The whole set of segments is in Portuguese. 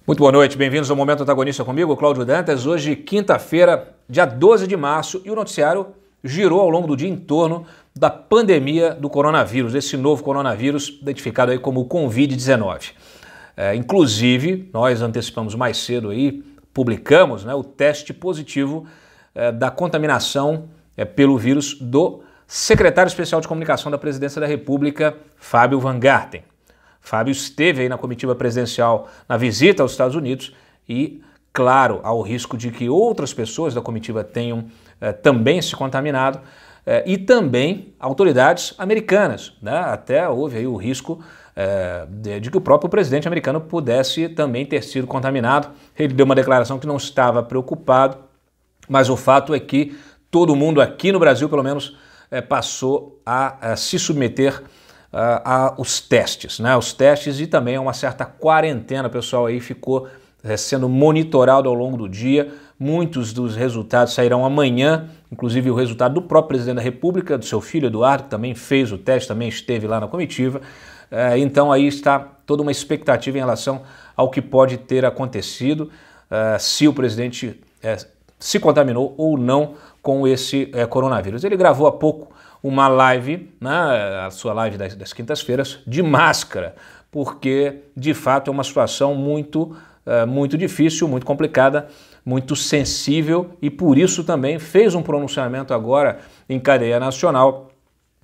Muito boa noite, bem-vindos ao Momento Antagonista comigo, Cláudio Dantas. Hoje, quinta-feira, dia 12 de março, e o noticiário girou ao longo do dia em torno da pandemia do coronavírus, esse novo coronavírus identificado aí como Covid-19. Inclusive, nós antecipamos mais cedo aí, publicamos o teste positivo da contaminação pelo vírus do secretário especial de comunicação da Presidência da República, Fábio Van Garten. Fábio esteve aí na comitiva presidencial na visita aos Estados Unidos e, claro, há o risco de que outras pessoas da comitiva tenham também se contaminado e também autoridades americanas, Até houve aí o risco de que o próprio presidente americano pudesse também ter sido contaminado. Ele deu uma declaração que não estava preocupado, mas o fato é que todo mundo aqui no Brasil, pelo menos, passou a se submeter aos testes, Os testes e também a uma certa quarentena. O pessoal aí ficou sendo monitorado ao longo do dia. Muitos dos resultados sairão amanhã, inclusive o resultado do próprio presidente da República, do seu filho Eduardo, que também fez o teste, também esteve lá na comitiva. Então aí está toda uma expectativa em relação ao que pode ter acontecido, se o presidente se contaminou ou não com esse coronavírus. Ele gravou há pouco uma live, a sua live das quintas-feiras, de máscara, porque de fato é uma situação muito difícil, muito complicada, muito sensível, e por isso também fez um pronunciamento agora em cadeia nacional,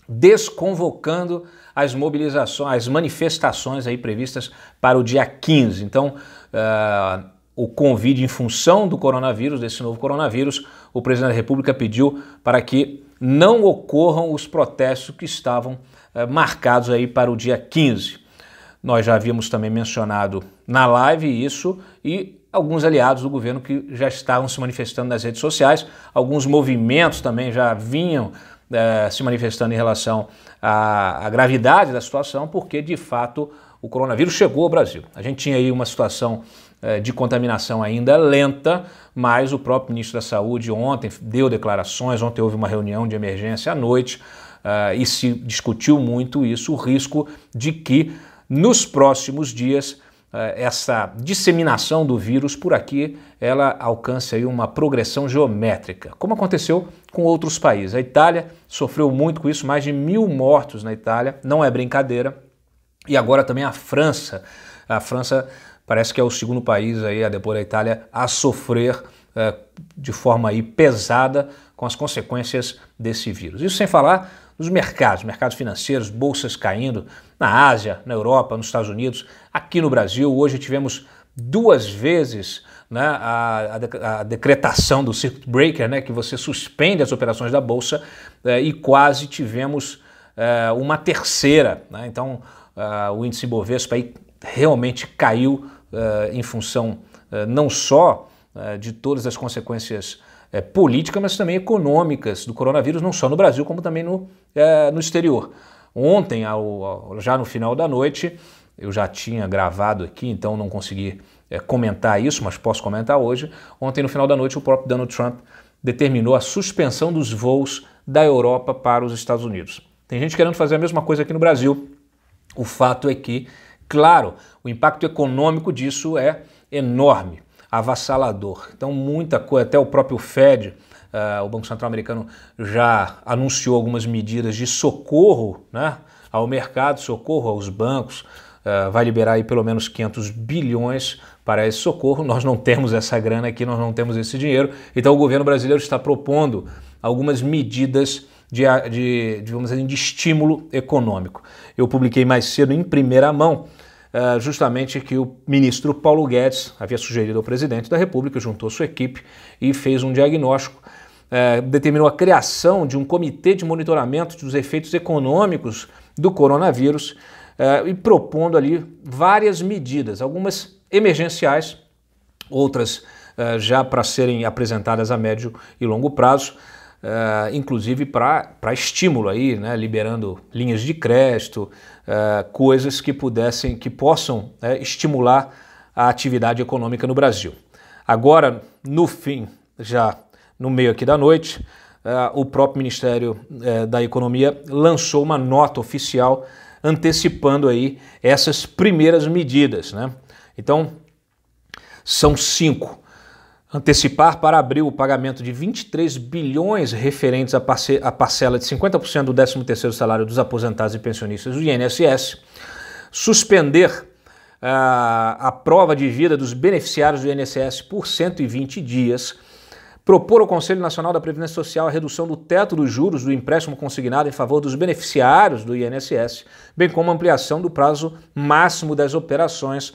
desconvocando as mobilizações, as manifestações aí previstas para o dia 15. Então, o convite em função do coronavírus, desse novo coronavírus, o presidente da República pediu para que não ocorram os protestos que estavam marcados aí para o dia 15. Nós já havíamos também mencionado na live isso, e alguns aliados do governo que já estavam se manifestando nas redes sociais, alguns movimentos também já vinham se manifestando em relação à gravidade da situação, porque de fato o coronavírus chegou ao Brasil. A gente tinha aí uma situação de contaminação ainda lenta, mas o próprio ministro da Saúde ontem deu declarações, ontem houve uma reunião de emergência à noite e se discutiu muito isso, o risco de que nos próximos dias essa disseminação do vírus por aqui, ela alcance aí uma progressão geométrica, como aconteceu com outros países. A Itália sofreu muito com isso, mais de 1.000 mortos na Itália, não é brincadeira, e agora também a França. A França parece que é o segundo país aí, depois da Itália, a sofrer de forma aí pesada com as consequências desse vírus. Isso sem falar dos mercados financeiros, bolsas caindo na Ásia, na Europa, nos Estados Unidos, aqui no Brasil. Hoje tivemos duas vezes a decretação do circuit breaker, que você suspende as operações da bolsa, e quase tivemos uma terceira. Então o índice Bovespa aí realmente caiu em função não só de todas as consequências políticas, mas também econômicas do coronavírus, não só no Brasil, como também no exterior. Ontem, já no final da noite, eu já tinha gravado aqui, então não consegui comentar isso, mas posso comentar hoje. Ontem, no final da noite, o próprio Donald Trump determinou a suspensão dos voos da Europa para os Estados Unidos. Tem gente querendo fazer a mesma coisa aqui no Brasil. O fato é que, claro, o impacto econômico disso é enorme, avassalador. Então muita coisa, até o próprio Fed, o Banco Central americano, já anunciou algumas medidas de socorro ao mercado, socorro aos bancos, vai liberar aí pelo menos 500 bilhões para esse socorro. Nós não temos essa grana aqui, nós não temos esse dinheiro, então o governo brasileiro está propondo algumas medidas vamos dizer, de estímulo econômico. Eu publiquei mais cedo em primeira mão justamente que o ministro Paulo Guedes havia sugerido ao presidente da República, juntou sua equipe e fez um diagnóstico, determinou a criação de um comitê de monitoramento dos efeitos econômicos do coronavírus e propondo ali várias medidas, algumas emergenciais, outras já para serem apresentadas a médio e longo prazo, inclusive para estímulo aí, liberando linhas de crédito, coisas que possam estimular a atividade econômica no Brasil. Agora, no fim, já no meio aqui da noite, o próprio Ministério da Economia lançou uma nota oficial antecipando aí essas primeiras medidas, Então, são 5. Antecipar para abril o pagamento de 23 bilhões referentes à parcela de 50% do 13º salário dos aposentados e pensionistas do INSS. Suspender a prova de vida dos beneficiários do INSS por 120 dias. Propor ao Conselho Nacional da Previdência Social a redução do teto dos juros do empréstimo consignado em favor dos beneficiários do INSS, bem como a ampliação do prazo máximo das operações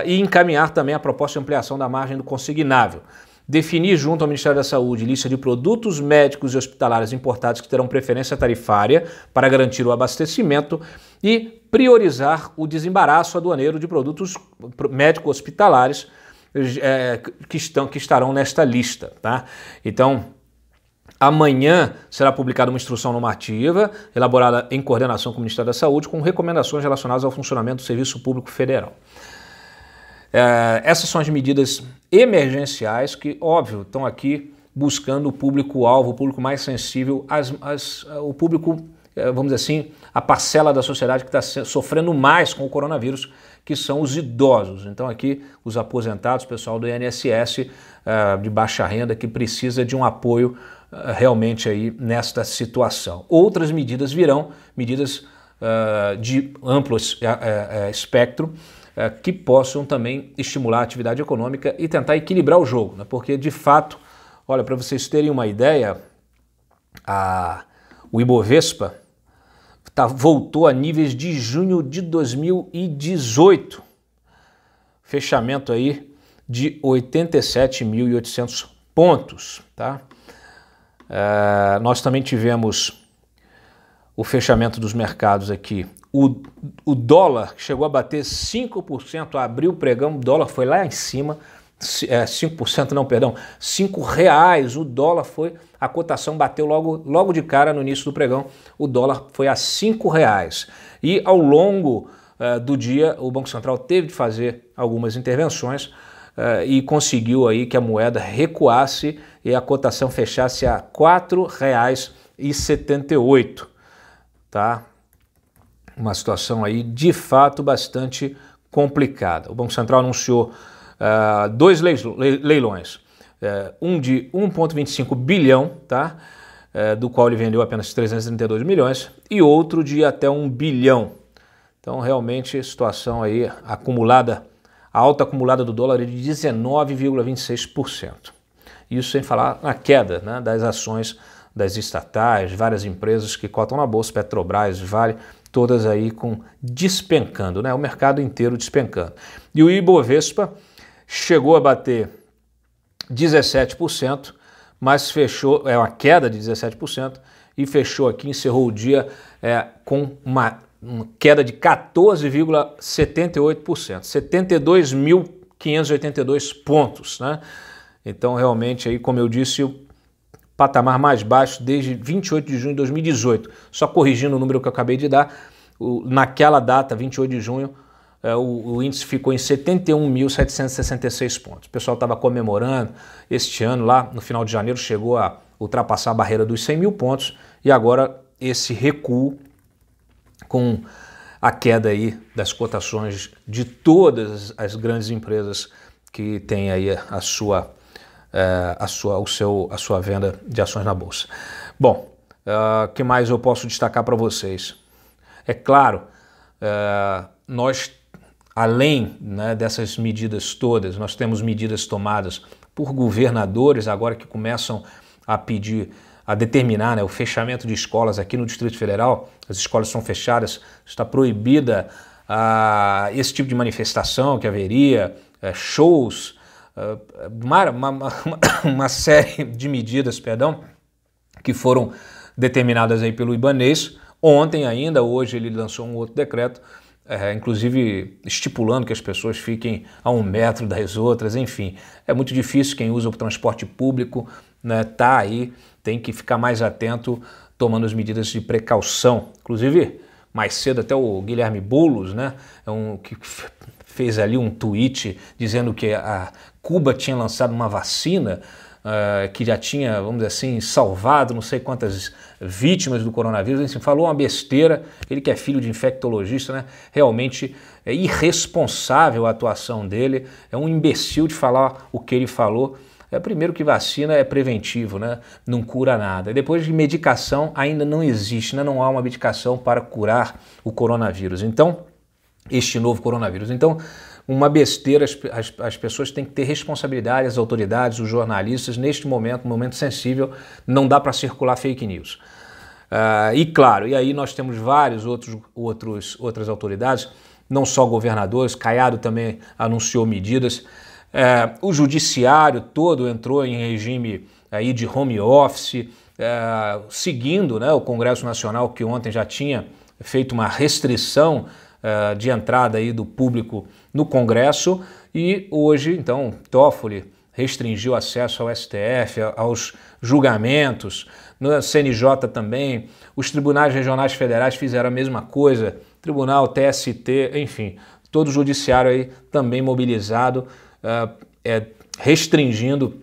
e encaminhar também a proposta de ampliação da margem do consignável. Definir junto ao Ministério da Saúde lista de produtos médicos e hospitalares importados que terão preferência tarifária para garantir o abastecimento e priorizar o desembaraço aduaneiro de produtos médicos hospitalares que estarão nesta lista, tá? Então, amanhã será publicada uma instrução normativa elaborada em coordenação com o Ministério da Saúde com recomendações relacionadas ao funcionamento do Serviço Público Federal. Essas são as medidas emergenciais que, óbvio, estão aqui buscando o público-alvo, o público mais sensível, o público, vamos dizer assim, a parcela da sociedade que está sofrendo mais com o coronavírus, que são os idosos. Então aqui os aposentados, pessoal do INSS de baixa renda que precisa de um apoio realmente aí nesta situação. Outras medidas virão, medidas de amplo espectro, que possam também estimular a atividade econômica e tentar equilibrar o jogo, né? Porque de fato, olha, para vocês terem uma ideia, o Ibovespa voltou a níveis de junho de 2018, fechamento aí de 87.800 pontos, tá? Nós também tivemos o fechamento dos mercados aqui, o dólar chegou a bater 5%, abriu o pregão, o dólar foi lá em cima, 5% não, perdão, R$5, o dólar foi, a cotação bateu logo de cara no início do pregão, o dólar foi a R$5. E ao longo do dia o Banco Central teve de fazer algumas intervenções e conseguiu aí que a moeda recuasse e a cotação fechasse a R$4,78, tá? Uma situação aí de fato bastante complicada. O Banco Central anunciou dois leilões, um de 1,25 bilhão, tá? Do qual ele vendeu apenas 332 milhões, e outro de até 1 bilhão. Então realmente situação aí acumulada, a alta acumulada do dólar é de 19,26%. Isso sem falar na queda, né, das ações das estatais, várias empresas que cotam na bolsa, Petrobras, Vale, todas aí despencando, né? O mercado inteiro despencando. E o Ibovespa chegou a bater 17%, mas fechou, uma queda de 17%, e fechou aqui, encerrou o dia com uma queda de 14,78%, 72.582 pontos, né? Então realmente aí, como eu disse, o patamar mais baixo desde 28 de junho de 2018. Só corrigindo o número que eu acabei de dar, naquela data, 28 de junho, o índice ficou em 71.766 pontos. O pessoal estava comemorando este ano, lá no final de janeiro, chegou a ultrapassar a barreira dos 100 mil pontos, e agora esse recuo com a queda aí das cotações de todas as grandes empresas que têm aí a sua venda de ações na bolsa. Bom, o que mais eu posso destacar para vocês? É claro, nós, além, né, dessas medidas todas, nós temos medidas tomadas por governadores agora que começam a pedir, a determinar, né, o fechamento de escolas aqui no Distrito Federal. As escolas são fechadas, está proibida esse tipo de manifestação que haveria, shows, uma série de medidas, perdão, que foram determinadas aí pelo Ibanez. Ontem ainda, hoje ele lançou um outro decreto, inclusive estipulando que as pessoas fiquem a 1 metro das outras, enfim. É muito difícil, quem usa o transporte público, né, tá aí, tem que ficar mais atento, tomando as medidas de precaução. Inclusive, mais cedo até o Guilherme Boulos, né, que fez ali um tweet dizendo que a Cuba tinha lançado uma vacina que já tinha, vamos dizer assim, salvado não sei quantas vítimas do coronavírus, enfim, falou uma besteira, ele que é filho de infectologista, né? Realmente é irresponsável a atuação dele, é um imbecil de falar o que ele falou. Primeiro que vacina é preventivo, né? Não cura nada. E depois de medicação ainda não existe, né? Não há uma medicação para curar o coronavírus. Então, este novo coronavírus. Então, uma besteira, as pessoas têm que ter responsabilidade, as autoridades, os jornalistas, neste momento, um momento sensível, não dá para circular fake news. E claro, e aí nós temos vários outras autoridades, não só governadores, Caiado também anunciou medidas, o judiciário todo entrou em regime aí de home office, seguindo, né, o Congresso Nacional, que ontem já tinha feito uma restrição de entrada aí do público no Congresso, e hoje, então, Toffoli restringiu acesso ao STF, aos julgamentos, no CNJ também, os tribunais regionais federais fizeram a mesma coisa, tribunal, TST, enfim, todo o judiciário aí também mobilizado, restringindo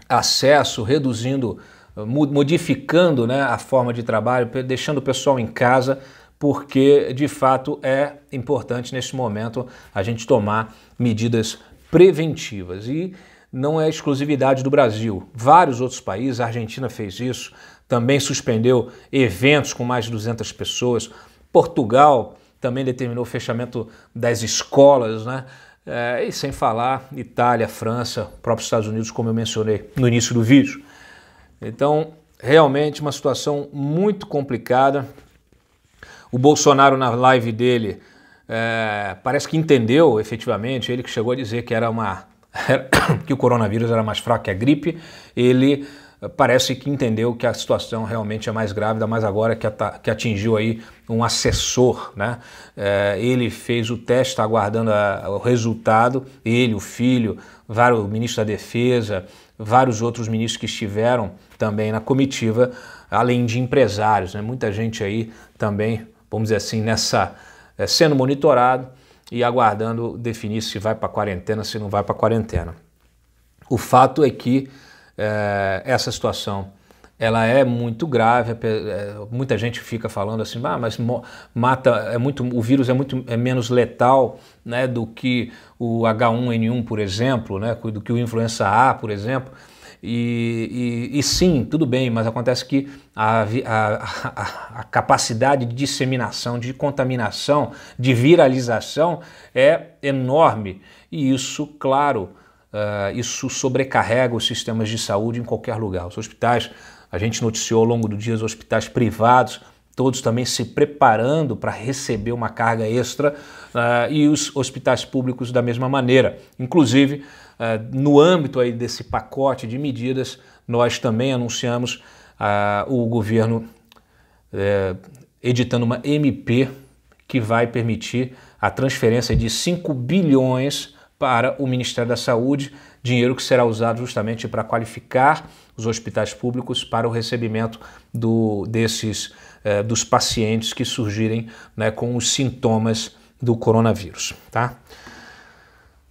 acesso, reduzindo, modificando, né, a forma de trabalho, deixando o pessoal em casa, porque de fato é importante nesse momento a gente tomar medidas preventivas. E não é exclusividade do Brasil. Vários outros países, a Argentina fez isso, também suspendeu eventos com mais de 200 pessoas. Portugal também determinou o fechamento das escolas, né? E sem falar Itália, França, próprios Estados Unidos, como eu mencionei no início do vídeo. Então, realmente uma situação muito complicada. O Bolsonaro, na live dele, parece que entendeu efetivamente, ele que chegou a dizer que que o coronavírus era mais fraco que a gripe, ele parece que entendeu que a situação realmente é mais grave, ainda mais agora que atingiu aí um assessor, né? Ele fez o teste, está aguardando o resultado, ele, o filho, o ministro da Defesa, vários outros ministros que estiveram também na comitiva, além de empresários, né? Muita gente aí também, vamos dizer assim, sendo monitorado e aguardando definir se vai para quarentena, se não vai para quarentena. O fato é que essa situação ela é muito grave, muita gente fica falando assim, mas mata, o vírus é menos letal, né, do que o H1N1, por exemplo, né, do que o influenza A, por exemplo. E sim, tudo bem, mas acontece que a capacidade de disseminação, de contaminação, de viralização é enorme. E isso, claro, isso sobrecarrega os sistemas de saúde em qualquer lugar. Os hospitais, a gente noticiou ao longo do dia, os hospitais privados, todos também se preparando para receber uma carga extra, e os hospitais públicos da mesma maneira. Inclusive, no âmbito aí desse pacote de medidas, nós também anunciamos o governo editando uma MP que vai permitir a transferência de 5 bilhões para o Ministério da Saúde, dinheiro que será usado justamente para qualificar os hospitais públicos para o recebimento dos pacientes que surgirem, né, com os sintomas do coronavírus, tá?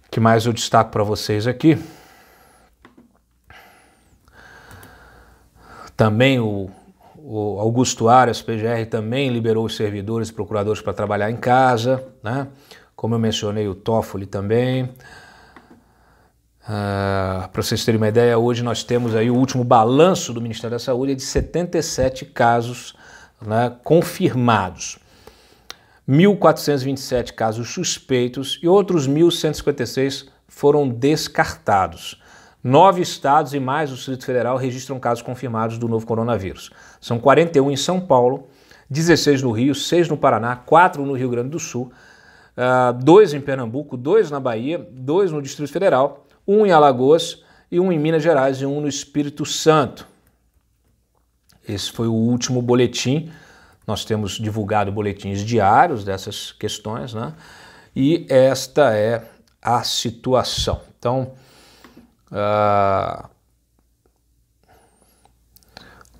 O que mais eu destaco para vocês aqui? Também o Augusto Aras, PGR, também liberou os servidores e procuradores para trabalhar em casa, né? Como eu mencionei, o Toffoli também. Para vocês terem uma ideia, hoje nós temos aí o último balanço do Ministério da Saúde de 77 casos, né, confirmados. 1.427 casos suspeitos e outros 1.156 foram descartados. 9 estados e mais o Distrito Federal registram casos confirmados do novo coronavírus. São 41 em São Paulo, 16 no Rio, 6 no Paraná, 4 no Rio Grande do Sul, 2 em Pernambuco, 2 na Bahia, 2 no Distrito Federal, 1 em Alagoas e 1 em Minas Gerais e 1 no Espírito Santo. Esse foi o último boletim. Nós temos divulgado boletins diários dessas questões, né? E esta é a situação. Então,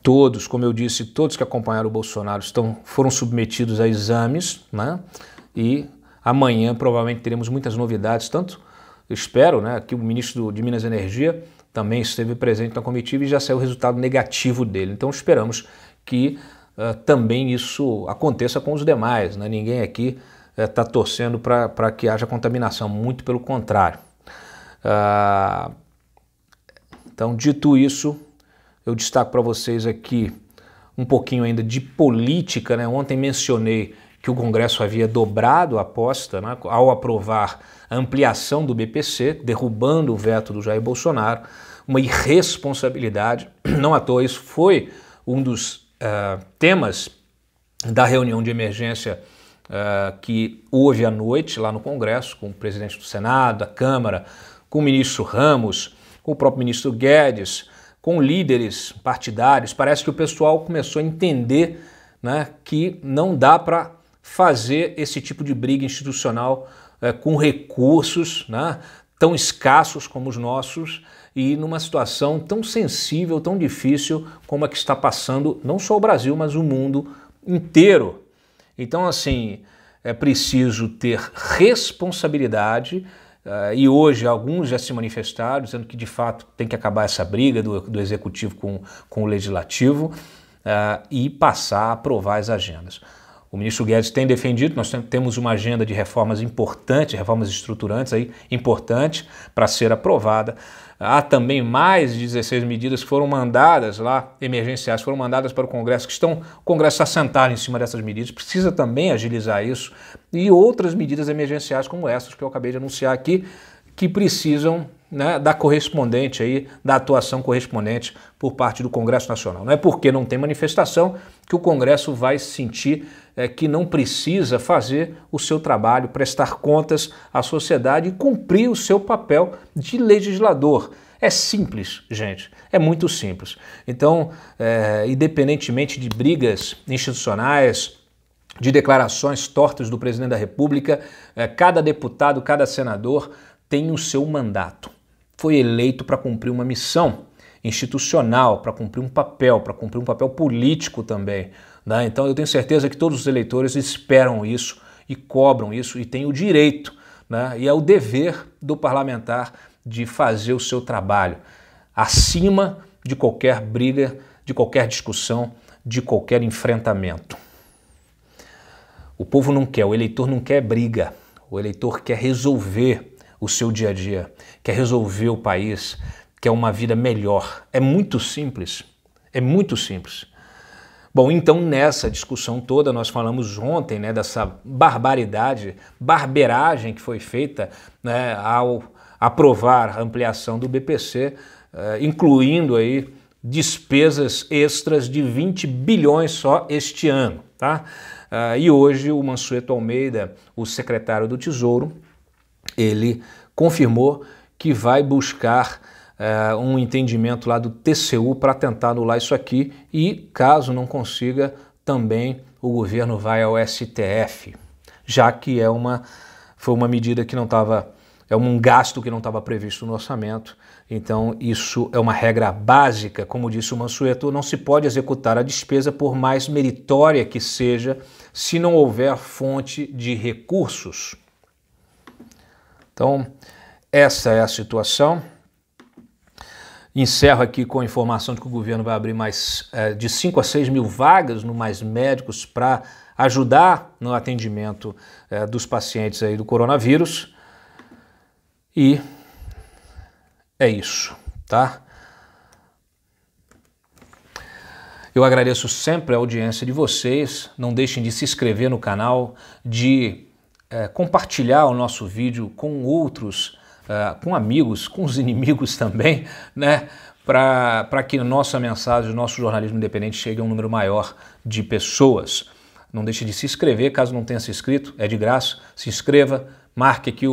todos, como eu disse, todos que acompanharam o Bolsonaro foram submetidos a exames, né? E amanhã provavelmente teremos muitas novidades, tanto, eu espero, né, que o ministro de Minas e Energia também esteve presente na comitiva e já saiu o resultado negativo dele. Então esperamos que também isso aconteça com os demais, né? Ninguém aqui está torcendo para que haja contaminação, muito pelo contrário. Então, dito isso, eu destaco para vocês aqui um pouquinho ainda de política, né? Ontem mencionei que o Congresso havia dobrado a aposta, né, ao aprovar a ampliação do BPC, derrubando o veto do Jair Bolsonaro, uma irresponsabilidade. Não à toa, isso foi um dos temas da reunião de emergência que houve à noite lá no Congresso, com o presidente do Senado, da Câmara, com o ministro Ramos, com o próprio ministro Guedes, com líderes partidários. Parece que o pessoal começou a entender, né, que não dá para fazer esse tipo de briga institucional com recursos, né, tão escassos como os nossos e numa situação tão sensível, tão difícil como a que está passando não só o Brasil, mas o mundo inteiro. Então, assim, é preciso ter responsabilidade. E hoje alguns já se manifestaram dizendo que de fato tem que acabar essa briga do Executivo com o Legislativo e passar a aprovar as agendas. O ministro Guedes tem defendido, nós temos uma agenda de reformas importantes, reformas estruturantes aí, importante para ser aprovada. Há também mais de 16 medidas que foram mandadas lá, emergenciais, foram mandadas para o Congresso, o Congresso está sentado em cima dessas medidas, precisa também agilizar isso, e outras medidas emergenciais como essas que eu acabei de anunciar aqui, que precisam, né, da correspondente aí, da atuação correspondente por parte do Congresso Nacional. Não é porque não tem manifestação que o Congresso vai sentir que não precisa fazer o seu trabalho, prestar contas à sociedade e cumprir o seu papel de legislador. É simples, gente, é muito simples. Então, independentemente de brigas institucionais, de declarações tortas do presidente da República, cada deputado, cada senador tem o seu mandato. Foi eleito para cumprir uma missão institucional, para cumprir um papel político também, né? Então eu tenho certeza que todos os eleitores esperam isso e cobram isso e têm o direito, né? E é o dever do parlamentar de fazer o seu trabalho, acima de qualquer briga, de qualquer discussão, de qualquer enfrentamento. O povo não quer, o eleitor não quer briga, o eleitor quer resolver o seu dia a dia, quer resolver o país, quer uma vida melhor. É muito simples, é muito simples. Bom, então nessa discussão toda nós falamos ontem, né, dessa barberagem que foi feita, né, ao aprovar a ampliação do BPC, incluindo aí despesas extras de 20 bilhões só este ano, tá? E hoje o Mansueto Almeida, o secretário do Tesouro, ele confirmou que vai buscar um entendimento lá do TCU para tentar anular isso aqui e, caso não consiga, também o governo vai ao STF, já que foi uma medida que não estava, um gasto que não estava previsto no orçamento. Então isso é uma regra básica, como disse o Mansueto, não se pode executar a despesa por mais meritória que seja, se não houver fonte de recursos. Então, essa é a situação. Encerro aqui com a informação de que o governo vai abrir mais de 5 a 6 mil vagas no Mais Médicos para ajudar no atendimento dos pacientes aí do coronavírus. E é isso, tá? Eu agradeço sempre a audiência de vocês. Não deixem de se inscrever no canal, de compartilhar o nosso vídeo com outros, com amigos, com os inimigos também, né? Para que nossa mensagem, o nosso jornalismo independente chegue a um número maior de pessoas. Não deixe de se inscrever, caso não tenha se inscrito, é de graça. Se inscreva, marque aqui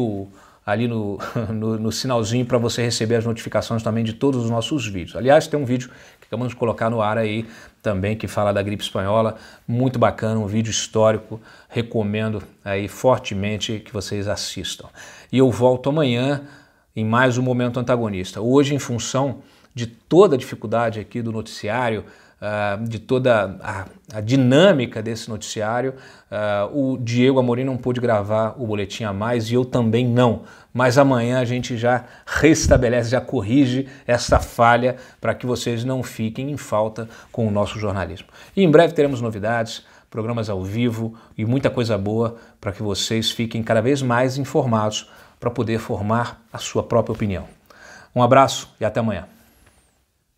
ali no sinalzinho para você receber as notificações também de todos os nossos vídeos. Aliás, tem um vídeo que acabamos de colocar no ar aí também, que fala da gripe espanhola, muito bacana, um vídeo histórico, recomendo aí fortemente que vocês assistam. E eu volto amanhã em mais um Momento Antagonista. Hoje, em função de toda a dificuldade aqui do noticiário, de toda a dinâmica desse noticiário, o Diego Amorim não pôde gravar o Boletim a Mais e eu também não, mas amanhã a gente já restabelece, já corrige essa falha para que vocês não fiquem em falta com o nosso jornalismo. E em breve teremos novidades, programas ao vivo e muita coisa boa para que vocês fiquem cada vez mais informados para poder formar a sua própria opinião. Um abraço e até amanhã.